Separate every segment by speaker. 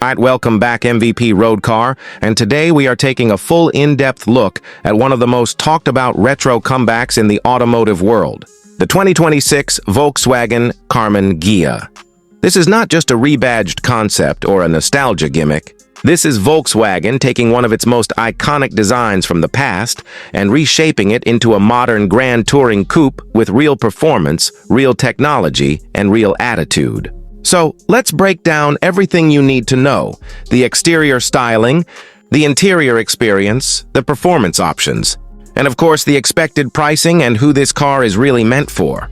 Speaker 1: Alright, welcome back MVP Road Car, and today we are taking a full in-depth look at one of the most talked about retro comebacks in the automotive world, the 2026 Volkswagen Karmann Ghia. This is not just a rebadged concept or a nostalgia gimmick. This is Volkswagen taking one of its most iconic designs from the past and reshaping it into a modern grand touring coupe with real performance, real technology, and real attitude. So, let's break down everything you need to know: the exterior styling, the interior experience, the performance options, and of course the expected pricing and who this car is really meant for.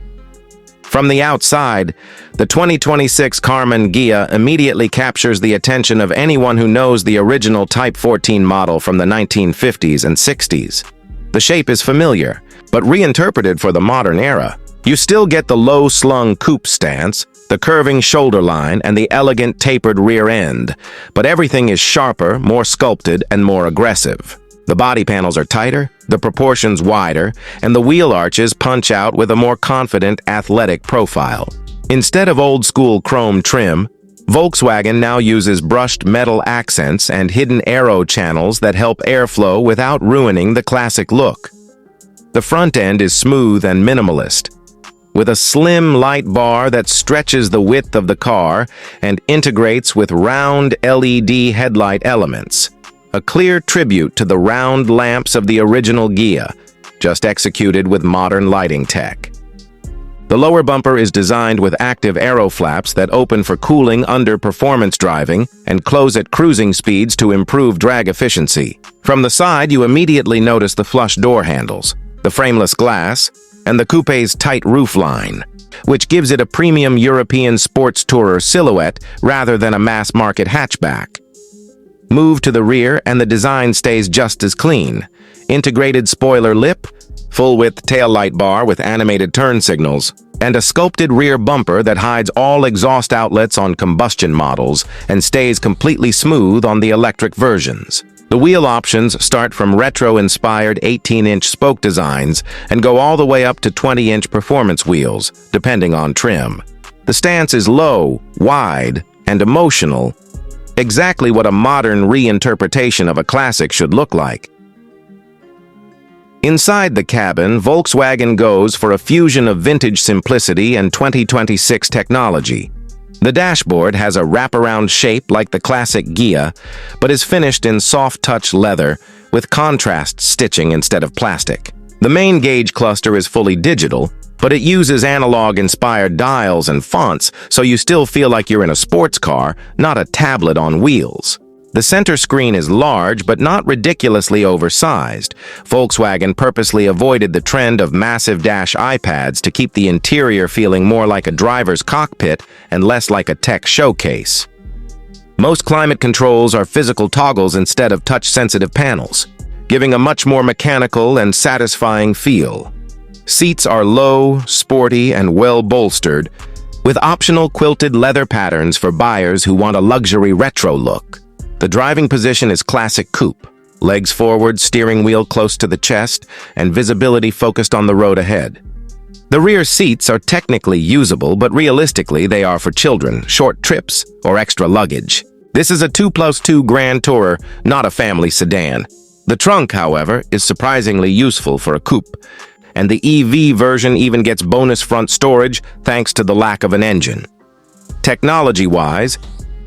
Speaker 1: From the outside, the 2026 Karmann Ghia immediately captures the attention of anyone who knows the original Type 14 model from the 1950s and 60s. The shape is familiar, but reinterpreted for the modern era. You still get the low-slung coupe stance, the curving shoulder line, and the elegant tapered rear end, but everything is sharper, more sculpted, and more aggressive. The body panels are tighter, the proportions wider, and the wheel arches punch out with a more confident, athletic profile. Instead of old-school chrome trim, Volkswagen now uses brushed metal accents and hidden aero channels that help airflow without ruining the classic look. The front end is smooth and minimalist, with a slim light bar that stretches the width of the car and integrates with round LED headlight elements. A clear tribute to the round lamps of the original Ghia, just executed with modern lighting tech. The lower bumper is designed with active aero flaps that open for cooling under performance driving and close at cruising speeds to improve drag efficiency. From the side, you immediately notice the flush door handles, the frameless glass, and the coupe's tight roofline, which gives it a premium European sports tourer silhouette rather than a mass-market hatchback. Move to the rear and the design stays just as clean. Integrated spoiler lip, full-width taillight bar with animated turn signals, and a sculpted rear bumper that hides all exhaust outlets on combustion models and stays completely smooth on the electric versions. The wheel options start from retro-inspired 18-inch spoke designs and go all the way up to 20-inch performance wheels, depending on trim. The stance is low, wide, and emotional, exactly what a modern reinterpretation of a classic should look like. Inside the cabin, Volkswagen goes for a fusion of vintage simplicity and 2026 technology. The dashboard has a wraparound shape like the classic Ghia, but is finished in soft-touch leather with contrast stitching instead of plastic. The main gauge cluster is fully digital, but it uses analog-inspired dials and fonts, so you still feel like you're in a sports car, not a tablet on wheels. The center screen is large, but not ridiculously oversized. Volkswagen purposely avoided the trend of massive dash iPads to keep the interior feeling more like a driver's cockpit and less like a tech showcase. Most climate controls are physical toggles instead of touch-sensitive panels, giving a much more mechanical and satisfying feel. Seats are low, sporty, and well-bolstered, with optional quilted leather patterns for buyers who want a luxury retro look. The driving position is classic coupe, legs forward, steering wheel close to the chest, and visibility focused on the road ahead. The rear seats are technically usable, but realistically they are for children, short trips, or extra luggage. This is a 2+2 grand tourer, not a family sedan. The trunk, however, is surprisingly useful for a coupe, and the EV version even gets bonus front storage thanks to the lack of an engine. Technology-wise,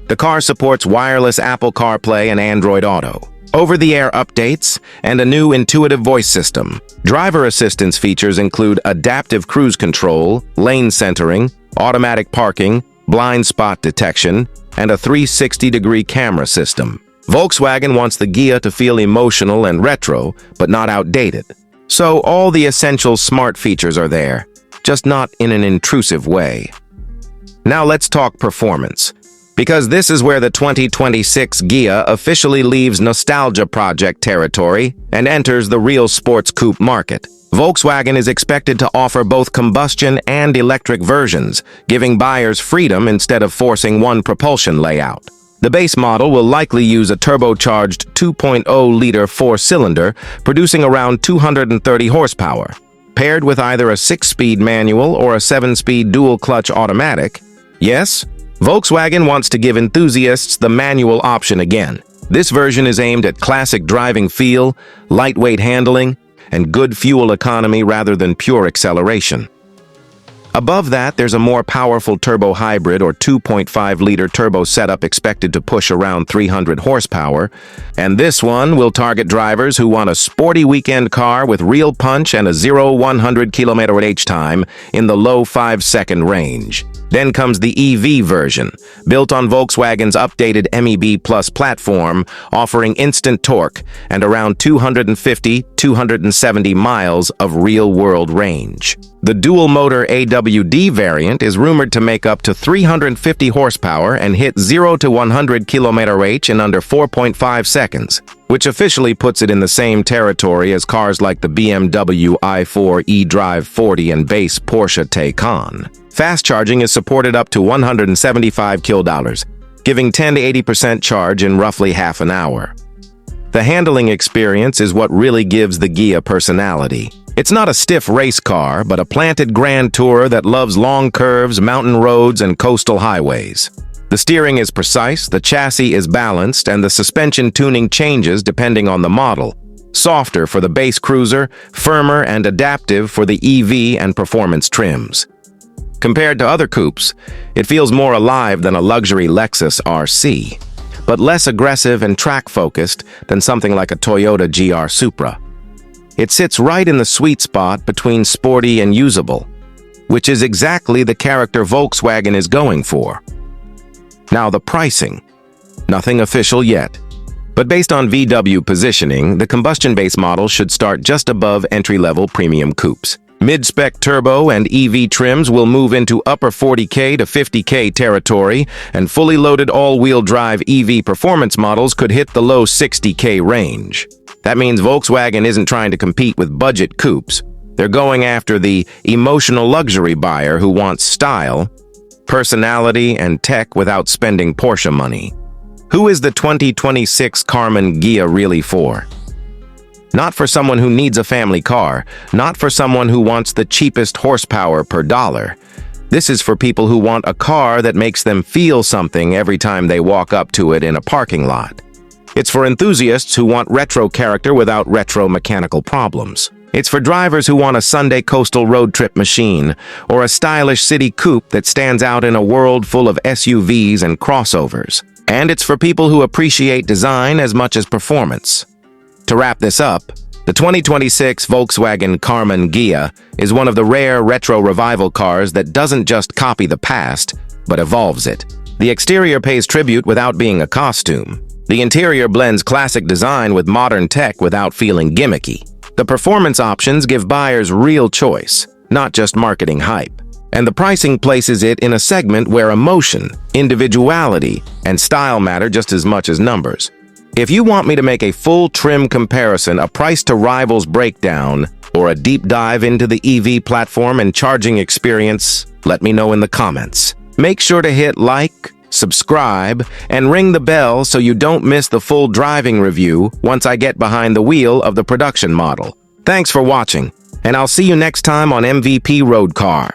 Speaker 1: the car supports wireless Apple CarPlay and Android Auto, over-the-air updates, and a new intuitive voice system. Driver assistance features include adaptive cruise control, lane centering, automatic parking, blind spot detection, and a 360-degree camera system. Volkswagen wants the Ghia to feel emotional and retro, but not outdated. So all the essential smart features are there, just not in an intrusive way. Now let's talk performance, because this is where the 2026 Ghia officially leaves nostalgia project territory and enters the real sports coupe market. Volkswagen is expected to offer both combustion and electric versions, giving buyers freedom instead of forcing one propulsion layout. The base model will likely use a turbocharged 2.0-liter four-cylinder, producing around 230 horsepower. Paired with either a 6-speed manual or a 7-speed dual-clutch automatic, yes, Volkswagen wants to give enthusiasts the manual option again. This version is aimed at classic driving feel, lightweight handling, and good fuel economy rather than pure acceleration. Above that, there's a more powerful turbo hybrid or 2.5-liter turbo setup expected to push around 300 horsepower, and this one will target drivers who want a sporty weekend car with real punch and a 0-100 km/h time in the low 5-second range. Then comes the EV version, built on Volkswagen's updated MEB Plus platform, offering instant torque and around 250-270 miles of real-world range. The dual-motor AWD variant is rumored to make up to 350 horsepower and hit 0-100 km/h in under 4.5 seconds, which officially puts it in the same territory as cars like the BMW i4 eDrive 40 and base Porsche Taycan. Fast charging is supported up to 175 kWh, giving 10 to 80% charge in roughly half an hour. The handling experience is what really gives the Ghia personality. It's not a stiff race car, but a planted grand tourer that loves long curves, mountain roads, and coastal highways. The steering is precise, the chassis is balanced, and the suspension tuning changes depending on the model. Softer for the base cruiser, firmer and adaptive for the EV and performance trims. Compared to other coupes, it feels more alive than a luxury Lexus RC, but less aggressive and track-focused than something like a Toyota GR Supra. It sits right in the sweet spot between sporty and usable, which is exactly the character Volkswagen is going for. Now the pricing. Nothing official yet, but based on VW positioning, the combustion-based model should start just above entry-level premium coupes. Mid-spec turbo and EV trims will move into upper 40K to 50K territory, and fully loaded all-wheel drive EV performance models could hit the low 60K range. That means Volkswagen isn't trying to compete with budget coupes. They're going after the emotional luxury buyer who wants style, personality, and tech without spending Porsche money. Who is the 2026 Karmann Ghia really for? Not for someone who needs a family car, not for someone who wants the cheapest horsepower per dollar. This is for people who want a car that makes them feel something every time they walk up to it in a parking lot. It's for enthusiasts who want retro character without retro mechanical problems. It's for drivers who want a Sunday coastal road trip machine, or a stylish city coupe that stands out in a world full of SUVs and crossovers. And it's for people who appreciate design as much as performance. To wrap this up, the 2026 Volkswagen Karmann Ghia is one of the rare retro revival cars that doesn't just copy the past, but evolves it. The exterior pays tribute without being a costume. The interior blends classic design with modern tech without feeling gimmicky. The performance options give buyers real choice, not just marketing hype. And the pricing places it in a segment where emotion, individuality, and style matter just as much as numbers. If you want me to make a full trim comparison, a price to rivals breakdown, or a deep dive into the EV platform and charging experience, let me know in the comments. Make sure to hit like, subscribe, and ring the bell so you don't miss the full driving review once I get behind the wheel of the production model. Thanks for watching, and I'll see you next time on MVP Road Car.